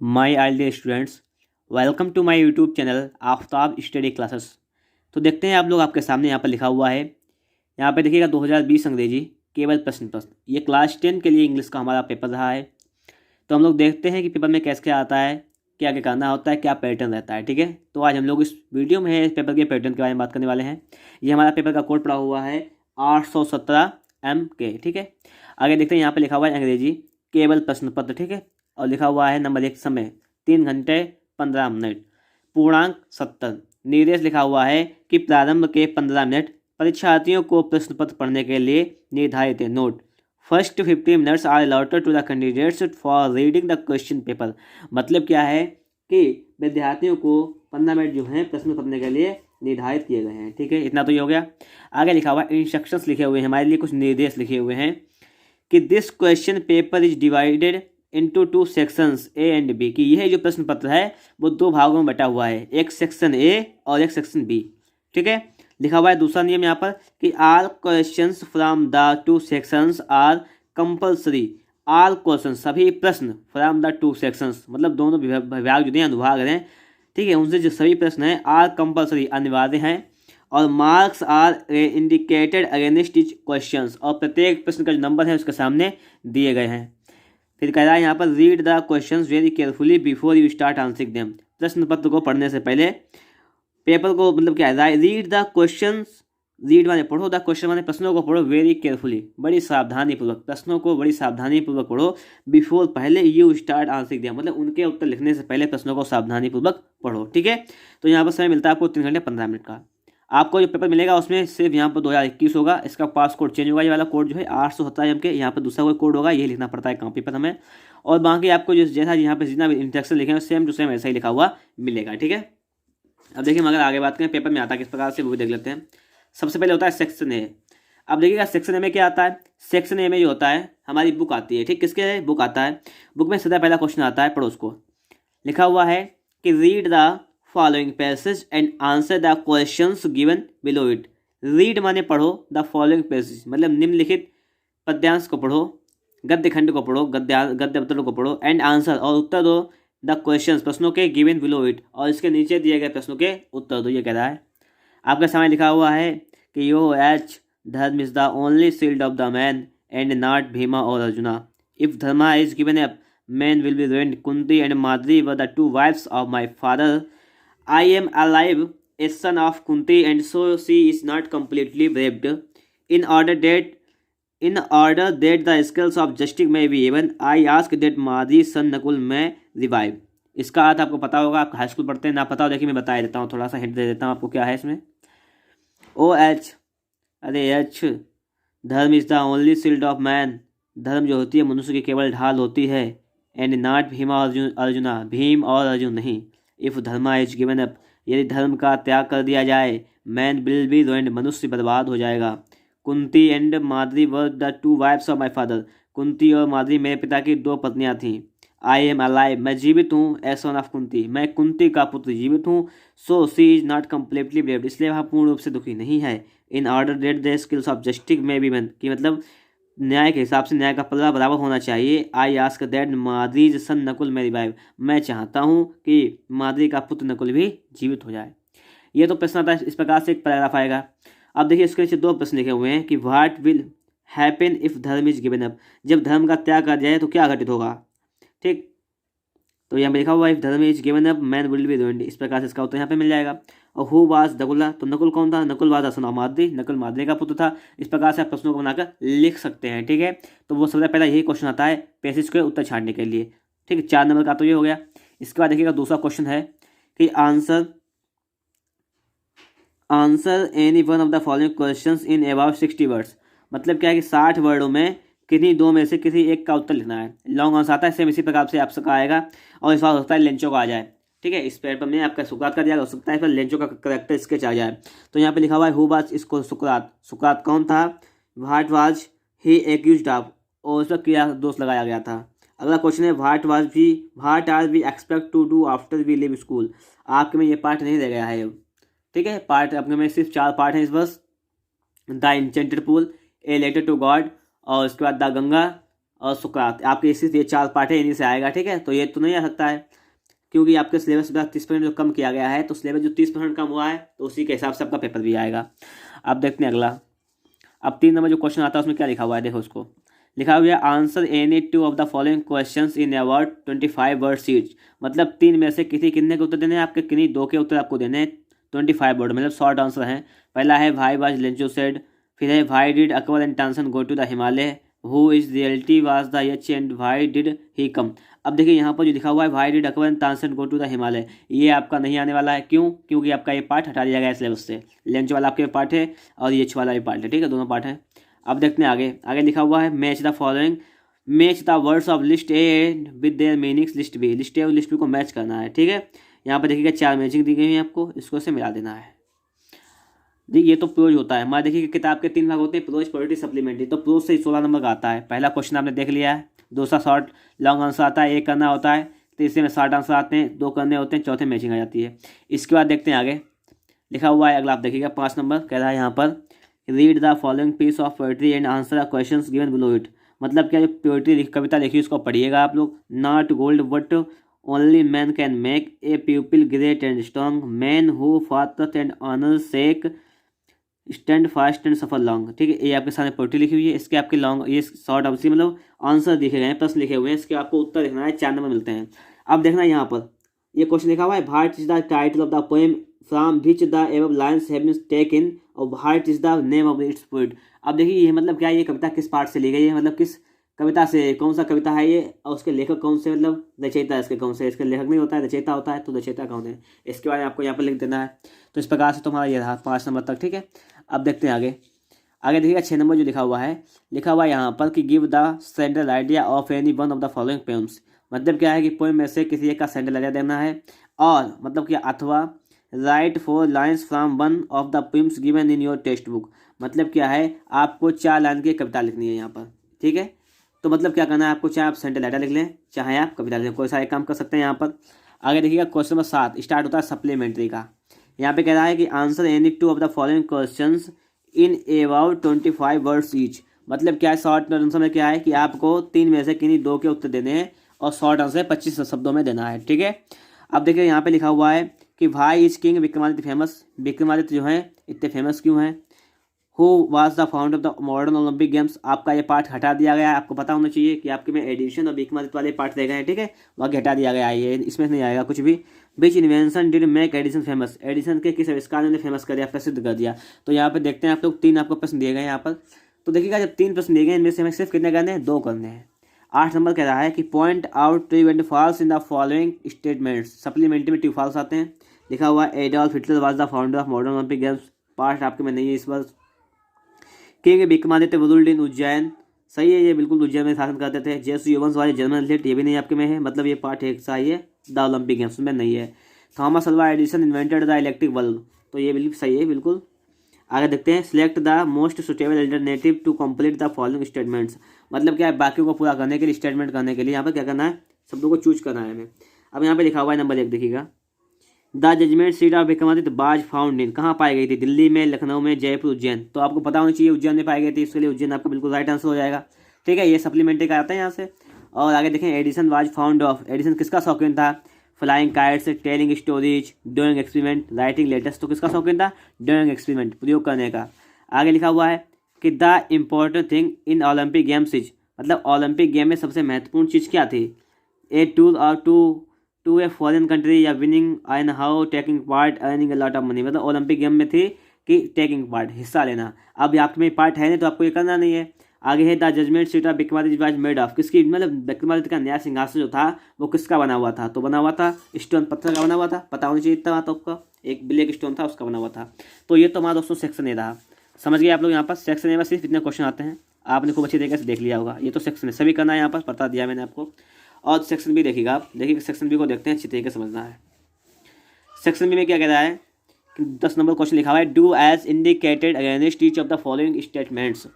My ideal students, welcome to my YouTube channel Aftab study classes. तो देखते हैं आप लोग, आपके सामने यहाँ पर लिखा हुआ है। यहाँ पे देखिएगा 2020 अंग्रेजी केवल प्रश्न पत्र। ये क्लास 10 के लिए इंग्लिश का हमारा पेपर रहा है। तो हम लोग देखते हैं कि पेपर में कैसे क्या आता है, क्या क्या करना होता है, क्या पैटर्न रहता है। ठीक है, तो आज हम लोग इस वीडियो में इस पेपर के पैटर्न के बारे में बात करने वाले हैं। ये हमारा पेपर का कोड पड़ा हुआ है 817 MK। ठीक है, आगे देखते हैं। यहाँ पे लिखा हुआ है अंग्रेजी केवल प्रश्न पत्र। ठीक है, और लिखा हुआ है नंबर 1 समय 3 घंटे 15 मिनट, पूर्णांक 70। निर्देश लिखा हुआ है कि प्रारंभ के 15 मिनट परीक्षार्थियों को प्रश्न पत्र पढ़ने के लिए निर्धारित है। Note, first 50 minutes are allotted to the candidates for reading the question paper. मतलब क्या है कि विद्यार्थियों को 15 मिनट जो हैं प्रश्न पढ़ने के लिए निर्धारित किए गए हैं। ठीक है, इतना तो ये हो गया। आगे लिखा हुआ इंस्ट्रक्शंस लिखे हुए हैं, हमारे लिए कुछ निर्देश लिखे हुए हैं कि this question paper is divided into 2 sections A and B. कि यह जो प्रश्न पत्र है वो 2 भागों में बटा हुआ है, एक सेक्शन ए और एक सेक्शन बी। ठीक है, लिखा हुआ है दूसरा नियम यहाँ पर कि all questions from the 2 sections are compulsory. All question, सभी प्रश्न, फ्रॉम द 2 सेक्शंस मतलब दोनों विभाग जो हैं, अनुभाग हैं, ठीक है, उनसे जो सभी प्रश्न हैं आर कंपल्सरी, अनिवार्य हैं। और marks are indicated against each questions, और प्रत्येक प्रश्न का जो नंबर है उसके सामने दिए गए हैं। फिर कह रहा है यहाँ पर read the questions very carefully before you start answering them. प्रश्न पत्र को पढ़ने से पहले पेपर को, मतलब क्या है, रीड द क्वेश्चंस, रीड माने पढ़ो, द क्वेश्चन माने प्रश्नों को पढ़ो, वेरी केयरफुली, बड़ी सावधानी पूर्वक, प्रश्नों को बड़ी सावधानी पूर्वक पढ़ो। बिफोर, पहले, यू स्टार्ट आंसरिंग देम, मतलब उनके उत्तर लिखने से पहले प्रश्नों को सावधानी पूर्वक पढ़ो। ठीक है, तो यहाँ पर समय मिलता है आपको 3 घंटे 15 मिनट का। आपको जो पेपर मिलेगा उसमें सिर्फ यहाँ पर 2021 होगा, इसका पास कोड चेंज होगा। ये वाला कोड जो है 817 MK, यहाँ पर दूसरा कोई कोड होगा, ये लिखना पड़ता है कॉपी पर हमें। और बाकी आपको जो जैसा यहाँ पे जितना भी इंस्ट्रक्शन लिखे हैं सेम टू सेम ऐसा ही लिखा हुआ मिलेगा। ठीक है, अब देखिए हम अगर आगे बात करें पेपर में आता है किस प्रकार से, वो भी देख लेते हैं। सबसे पहले होता है सेक्शन ए। अब देखिएगा सेक्शन ए में क्या आता है। सेक्शन ए में जो होता है हमारी बुक आती है। ठीक, किसके बुक आता है, बुक में सीधा पहला क्वेश्चन आता है, पढ़ो उसको। लिखा हुआ है कि read the following passage and answer the questions given below it. Read माने पढ़ो, द फॉलोइंग पैसेज मतलब निम्नलिखित पद्यांश को पढ़ो, गद्य खंड को पढ़ो, गद्य पत्रों को पढ़ो, एंड आंसर और उत्तर दो द क्वेश्चंस प्रश्नों के गिवन बिलो इट, और इसके नीचे दिए गए प्रश्नों के उत्तर दो। ये कह रहा है। आपके सामने लिखा हुआ है कि यो एच dharma is the only shield of the man and not Bhima or Arjuna. If dharma is given up, men will be ruined. Kunti and Madri were the 2 wives of my father. I am alive, a son of Kunti, and so she is not completely raped. In order that the skills of justice may be even, I ask that Madri's son Nakul may revive. इसका अर्थ आपको पता होगा, आप high school पढ़ते हैं, ना पता हो देखिए मैं बता देता हूँ, थोड़ा सा हिंट दे देता हूँ आपको क्या है इसमें। ओ एच, अरे H, dharma is the only shield of man, धर्म जो होती है मनुष्य की केवल ढाल होती है। एंड नॉट भीमा अर्जुना, भीम और अर्जुन नहीं। If dharma is given up, यदि धर्म का त्याग कर दिया जाए, मैन विल बी रुइंड, मनुष्य बर्बाद हो जाएगा। Kunti and Madri were the 2 wifes of my father, Kunti और माद्री मेरे पिता की 2 पत्नियां थीं। आई एम अलाइव, मैं जीवित हूँ, एज सन ऑफ कुंती, मैं कुंती का पुत्र जीवित हूँ। So she is not completely braved, इसलिए वह पूर्ण रूप से दुखी नहीं है। In order that the skills of justice may be won, कि मतलब न्याय के हिसाब से न्याय का पल्ला बराबर होना चाहिए। I ask that Madri's son Nakul may revive, मैं चाहता हूँ कि माद्री का पुत्र नकुल भी जीवित हो जाए। ये तो प्रश्न आता है, इस प्रकार से एक पैराग्राफ आएगा। अब देखिए इसके नीचे 2 प्रश्न लिखे हुए हैं कि व्हाट विल हैपन इफ धर्म इज गिवन अप, जब धर्म का त्याग कर जाए तो क्या घटित होगा। ठीक, तो यहाँ पे लिखा हुआ इफ धर्म is given up man will be ruined, इस प्रकार से इसका उत्तर यहाँ पे मिल जाएगा। और हु वाज नकुला, तो नकुल कौन था, Nakul was son of Madri, Nakul Madri का पुत्र था। इस प्रकार से आप प्रश्नों को बनाकर लिख सकते हैं। ठीक है, तो वो सबसे पहला यही क्वेश्चन आता है पैसेज के उत्तर छाड़ने के लिए। ठीक है, 4 नंबर का तो ये हो गया। इसके बाद देखिएगा दूसरा क्वेश्चन है कि answer any one of the following questions in about 60 words. मतलब क्या है कि 60 वर्डों में किन्हीं 2 में से किसी एक का उत्तर लिखना है। लॉन्ग आंसर आता है, सेम इसी प्रकार से आपसे आएगा। और इस बार हो सकता है लेंचो का आ जाए। ठीक है, इस पेपर में आपका सुकरात का दिया हो सकता है, फिर लेंचो का करेक्टर स्केच आ जाए। तो यहाँ पे लिखा हुआ है हु वाज, इसको सुकरात, सुकरात कौन था। What was he accused of, और उस पर क्या दोष लगाया गया था। अगला क्वेश्चन है what are we expect to do after we leave school. आपके में ये पार्ट नहीं रह गया है। ठीक है, पार्ट आपके में सिर्फ 4 पार्ट हैं इस बस। The enchanted pool, a letter to God, और उसके बाद द गंगा, और सुकरात, आपके इसी ये 4 पार्ट है, इन्हीं से आएगा। ठीक है, तो ये तो नहीं आ सकता है क्योंकि आपके सिलेबस में 30% जो कम किया गया है, तो सिलेबस जो 30% कम हुआ है तो उसी के हिसाब से आपका पेपर भी आएगा। अब देखते हैं अगला। अब 3 नंबर जो क्वेश्चन आता है उसमें क्या लिखा हुआ है, देखो उसको। लिखा हुआ है answer any 2 of the following questions in about 25 word each. मतलब 3 में से किसी कितने के उत्तर देने हैं आपके, किन्हीं 2 के उत्तर आपको देने हैं 25 वर्ड, मतलब शॉर्ट आंसर है। पहला है भाई वाज लेंचो सेड, फिर है why did Akbar and Tansen go to the Himalaya, who is reality was the यच and why did he come. अब देखिए यहाँ पर जो लिखा हुआ है why did Akbar and Tansen go to the Himalaya, ये आपका नहीं आने वाला है। क्यों? क्योंकि आपका ये पार्ट हटा दिया गया है सिलेबस से। लेंच वाला आपके पार्ट है और ये वाला भी पार्ट है। ठीक है, दोनों पार्ट है। अब देखते हैं आगे। आगे लिखा हुआ है match the following, match the words of list A with their meanings list B. List A और लिस्ट बी को मैच करना है। ठीक है, यहाँ पर देखिएगा 4 मैचिंग दी गई है आपको, इसको से मिला देना है। देखिए ये तो प्रोज होता है हमारा। देखिए किताब के 3 भाग होते हैं, प्रोज, पोएट्री, सप्लीमेंट्री। तो प्रोज से 16 नंबर का आता है। पहला क्वेश्चन आपने देख लिया है, दूसरा शॉर्ट लॉन्ग आंसर आता है, 1 करना होता है, तीसरे में शॉर्ट आंसर आते हैं, 2 करने होते हैं, चौथे मैचिंग आ जाती है। इसके बाद देखते हैं आगे लिखा हुआ है। अगला आप देखिएगा 5 नंबर कह रहा है यहाँ पर read the following piece of poetry and answer the questions given below it. मतलब क्या, जो पोएट्री कविता लिखी उसको पढ़िएगा आप लोग। Not gold but only man can make a people great and strong, man who faith and honour sake stand fast and suffer long. ठीक है, ये आपके सामने पोएट्री लिखी हुई है, इसके आपके लॉन्ग ये शॉर्ट ऑब्वियसली मतलब आंसर दिखे गए हैं, प्रश्न लिखे हुए हैं, इसके आपको उत्तर लिखना है। 4 नंबर मिलते हैं। अब देखना यहाँ पर ये क्वेश्चन लिखा हुआ है what is the title of the poem from which the above lines have been taken और what is the name of its poet. अब देखिए ये मतलब क्या, ये कविता किस पार्ट से ली गई है, मतलब किस कविता से, कौन सा कविता है ये, और उसके लेखक कौन से, मतलब रचयिता है इसके कौन से। इसके लेखक नहीं होता है, रचयिता होता है, तो रचयिता कौन है इसके बारे में आपको यहाँ पर लिख देना है। तो इस प्रकार से तुम्हारा ये रहा 5 नंबर तक। ठीक है, अब देखते हैं आगे। आगे देखिएगा 6 नंबर जो लिखा हुआ है, लिखा हुआ है यहाँ पर कि give the central idea of any one of the following poems. मतलब क्या है कि पोएम में से किसी एक का सेंट्रल आइडिया देना है, और मतलब कि अथवा right 4 lines from one of the poems given in your text book. मतलब क्या है, आपको 4 लाइन की कविता लिखनी है यहाँ पर। ठीक है, तो मतलब क्या करना है आपको, चाहे आप सेंट्रल आइडिया लिख लें, चाहे आप कविता लिख लें, कोई सा एक काम कर सकते हैं यहाँ पर। आगे देखिएगा क्वेश्चन नंबर 7 स्टार्ट होता है सप्लीमेंट्री का। यहाँ पे कह रहा है कि answer any 2 of the following questions in about 25 words each. मतलब क्या है, शॉर्ट आंसर में क्या है कि आपको 3 में से किन्हीं 2 के उत्तर देने हैं, और शॉर्ट आंसर 25 शब्दों में देना है। ठीक है, अब देखिए यहाँ पे लिखा हुआ है कि why is king Vikramaditya famous. Vikramaditya जो है इतने फेमस क्यों हैं। Who was the founder of the modern Olympic games. आपका ये पार्ट हटा दिया गया है, आपको पता होना चाहिए कि आपके में एडिशन और विक्रमादित्य वाले पार्ट रह गए हैं। ठीक है, वहाँ हटा दिया गया है, ये इसमें नहीं आएगा कुछ भी। Which invention did make Edison famous. Edison के किस आविष्कार ने फेमस कर दिया, प्रसिद्ध कर दिया। तो यहाँ पे देखते हैं आप लोग 3 आपको प्रश्न दिए गए हैं यहाँ पर। तो देखिएगा जब 3 प्रश्न दिए गए इनमें से हमें सिर्फ कितने करने हैं, 2 करने हैं। 8 नंबर कह रहा है कि point out true and false in the following statements. Supplementary में ट्रू फॉल्स आते हैं। लिखा हुआ है Adolf Hitler was the founder of modern Olympic games. Part आपके में नहीं है इस बार। King Vikramaditya ruled in Ujjain. सही है, ये बिल्कुल उज्जैन में शासन करते थे। जेसु यूवंस वाले जर्मन एथलीट, ये भी नहीं आपके में है, मतलब ये पार्ट एक सा ही है, द ओलंपिक गेम्स में नहीं है। Thomas Alva Edison invented the electric bulb, तो ये बिल्कुल सही है बिल्कुल। आगे देखते हैं select the most suitable alternative to complete the following statements. मतलब क्या है, बाकियों को पूरा करने के लिए, स्टेटमेंट करने के लिए यहाँ पर क्या करना है, शब्दों को चूज करना है हमें। अब यहाँ पे लिखा हुआ है नंबर 1 देखिएगा, the judgement seat of Vikramaditya was found इन। कहाँ पाई गई थी, दिल्ली में, लखनऊ में, जयपुर, उज्जैन। तो आपको पता होना चाहिए उज्जैन में पाई गई थी, इसके लिए उज्जैन आपका बिल्कुल राइट आंसर हो जाएगा। ठीक है, ये सप्लीमेंट्री का आता है यहाँ से। और आगे देखें Edison was found of. Edison किसका शौकीन था, flying kites, telling stories, doing experiment, writing letters. तो किसका शौकीन था, डूइंग एक्सपेरिमेंट, प्रयोग करने का। आगे लिखा हुआ है कि the important thing in Olympic games is. मतलब ओलंपिक गेम में सबसे महत्वपूर्ण चीज़ क्या थी, ए टूर और टू ए फॉरेन कंट्री या winning and how taking part earning a lot of money. मतलब ओलंपिक गेम में थी कि टेकिंग पार्ट, हिस्सा लेना। अब आपके में पार्ट है नहीं तो आपको ये करना नहीं है। आगे है the judgement seat of Vikramaditya was made of. किसकी, मतलब विक्रमादित्य का न्याय सिंहासन जो था वो किसका बना हुआ था, तो बना हुआ था स्टोन, पत्थर का बना हुआ था। पता होना चाहिए इतना तो आपका, एक ब्लैक स्टोन था उसका बना हुआ था। तो ये तो हमारा दोस्तों सेक्शन ए रहा। समझ गए आप लोग, यहाँ पर सेक्शन ए में सिर्फ इतने क्वेश्चन आते हैं, आपने खूब अच्छी तरीके से देख लिया होगा। ये तो सेक्शन है, सभी करना है यहाँ पर, बता दिया मैंने आपको। और सेक्शन बी देखिएगा आप, देखिए सेक्शन बी को देखते हैं, अच्छी तरीके से समझना है। सेक्शन बी में क्या कह रहा है कि 10 नंबर क्वेश्चन लिखा हुआ है do as indicated against each of the following statements.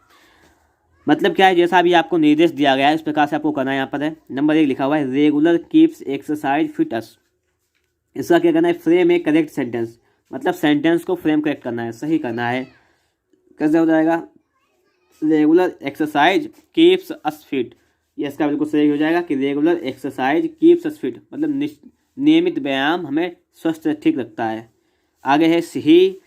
मतलब क्या है, जैसा अभी आपको निर्देश दिया गया है इस प्रकार से आपको करना है। यहाँ पर है नंबर 1 लिखा हुआ है रेगुलर कीप्स एक्सरसाइज फिट अस। इसका क्या करना है, फ्रेम ए करेक्ट सेंटेंस। मतलब सेंटेंस को फ्रेम करेक्ट करना है, सही करना है। कैसे हो जाएगा, regular exercise keeps us fit. ये इसका बिल्कुल सही हो जाएगा कि regular exercise keeps us fit, मतलब नियमित व्यायाम हमें स्वस्थ ठीक रखता है। आगे है she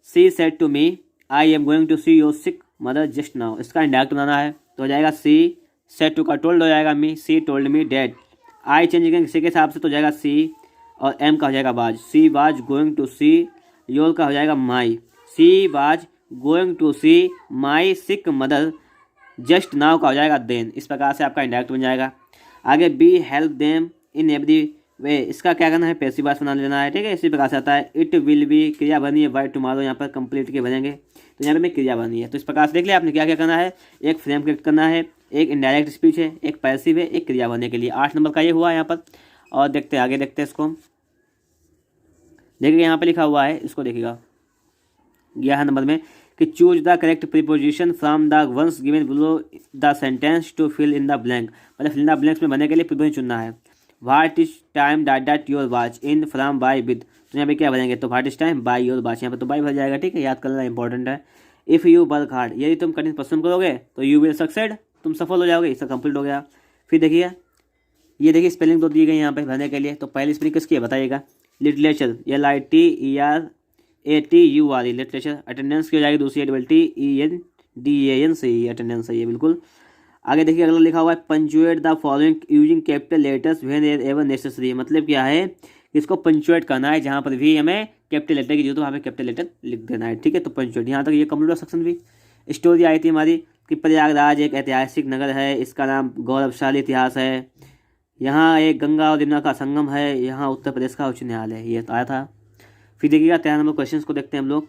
said to me I am going to see your sick mother just now. इसका इंडायरेक्ट बनाना है तो हो जाएगा सी सेड टू का टोल्ड हो जाएगा me, she told me that. I change करेंगे सी के हिसाब से तो हो जाएगा सी और एम का हो जाएगा was, she was going to see, your का हो जाएगा my, she was going to see my sick mother just now का हो जाएगा देन। इस प्रकार से आपका इंडायरेक्ट बन जाएगा। आगे B help them in every way, इसका क्या करना है पैसिव वॉइस बना लेना है, ठीक है। इसी प्रकार से आता है इट विल बी, क्रिया बनी है बाय टुमारो, यहाँ पर कंप्लीट के बनेंगे तो यहाँ पे में क्रिया बनी है। तो इस प्रकार से देख लिया आपने क्या क्या करना है, एक फ्रेम क्रिएट करना है, एक इनडायरेक्ट स्पीच है, एक पैसिव है, एक क्रिया बनने के लिए। 8 नंबर का ये हुआ यहाँ पर। और देखते हैं आगे, देखते हैं इसको। देखिए यहाँ पे लिखा हुआ है, इसको देखिएगा 11 नंबर में कि choose the correct preposition from the ones given below the sentence to fill in the blank, मतलब फिल इन द ब्लैंक्स में बनने के लिए प्रीपोजिशन चुनना है। What is time dot your watch in from by with, तो यहाँ पे क्या भरेंगे तो what is time by your watch, यहाँ पे तो बाय भर जाएगा, ठीक है, याद करना इंपॉर्टेंट है। इफ़ यू वर्क हार्ड, यदि तुम कठिन परिश्रम करोगे तो यू विल सक्सेड, तुम सफल हो जाओगे, इसका कंप्लीट हो गया। फिर देखिए ये देखिए स्पेलिंग तो दी गई यहाँ पे भरने के लिए, तो पहली स्पेलिंग किसकी है बताइएगा, लिटरेचर LITERATUR लिटरेचर। अटेंडेंस की हो जाएगी दूसरी ATTENDANCE अटेंडेंस है ये बिल्कुल। आगे देखिए अगला लिखा हुआ है punctuate the following using capital letters when ever necessary, मतलब क्या है इसको पंचुएट करना है, जहाँ पर भी हमें कैपिटल लेटर की जरूरत है वहाँ पे कैपिटल लेटर लिख देना है, ठीक है। तो पंचुएट, यहाँ तक ये कंप्लीट सेक्शन भी। स्टोरी आई थी हमारी कि प्रयागराज एक ऐतिहासिक नगर है, इसका नाम गौरवशाली इतिहास है, यहाँ एक गंगा और यमुना का संगम है, यहाँ उत्तर प्रदेश का उच्च न्यायालय है, ये आया था। फिर देखिएगा 13 नंबर क्वेश्चन को देखते हैं हम लोग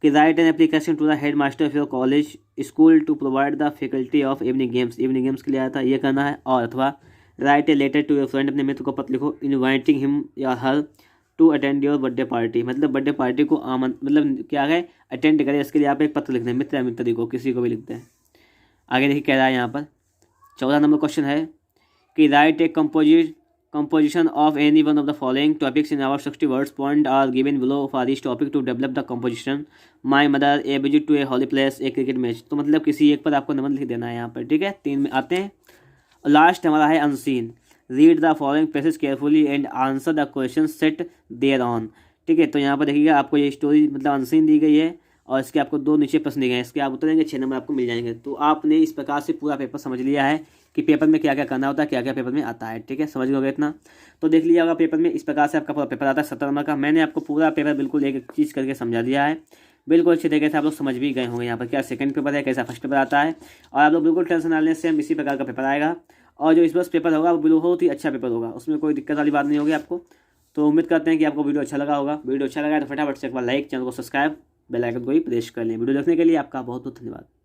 कि write an application to the head master of your college school to provide the faculty of evening games, evening games के लिए आया था, ये करना है। और अथवा write a letter to your friend, अपने मित्र को पत्र लिखो इनवाइटिंग हिम या her to attend your birthday party, मतलब बर्थडे पार्टी को मतलब क्या है अटेंड करें, इसके लिए आप एक पत्र लिख दें, मित्र या मित्री को, किसी को भी लिखते हैं। आगे देखिए कह रहा है यहाँ पर 14 नंबर क्वेश्चन है कि right A composition of any one of the following topics in our 60 words. Point are given below for each topic to develop the composition. My mother, a visit to a holy place, a cricket match। तो मतलब किसी एक पर आपको निबंध लिख देना है यहाँ पर, ठीक है। 3 में आते हैं। लास्ट हमारा है unseen, read the following passage carefully and answer the question set thereon, ठीक है। तो यहाँ पर देखिएगा आपको ये स्टोरी मतलब अनसीन दी गई है और इसके आपको 2 नीचे प्रश्न दिए गए हैं, इसके आप उत्तर देंगे 6 नंबर आपको मिल जाएंगे। तो आपने इस प्रकार से पूरा पेपर समझ लिया है कि पेपर में क्या क्या करना होता है, क्या क्या पेपर में आता है, ठीक है। समझ गए इतना, तो देख लीजिए अगर पेपर में इस प्रकार से आपका पूरा पेपर आता है 17 नंबर का। मैंने आपको पूरा पेपर बिल्कुल एक एक चीज़ करके समझा दिया है, बिल्कुल अच्छे तरीके से आप लोग समझ भी गए होंगे यहाँ पर क्या सेकंड पेपर है, कैसा फर्स्ट पेपर आता है। और आप लोग बिल्कुल टेंशन ना लेने से हम इसी प्रकार का पेपर आएगा, और जो इस वर्ष पेपर होगा वो बहुत ही अच्छा पेपर होगा, उसमें कोई दिक्कत वाली बात नहीं होगी आपको। तो उम्मीद करते हैं कि आपको वीडियो अच्छा लगा होगा। वीडियो अच्छा लगा तो फटाफट से एक बार लाइक, चैनल को सब्सक्राइब, बेल आइकन को भी प्रेस कर लें। वीडियो देखने के लिए आपका बहुत बहुत धन्यवाद।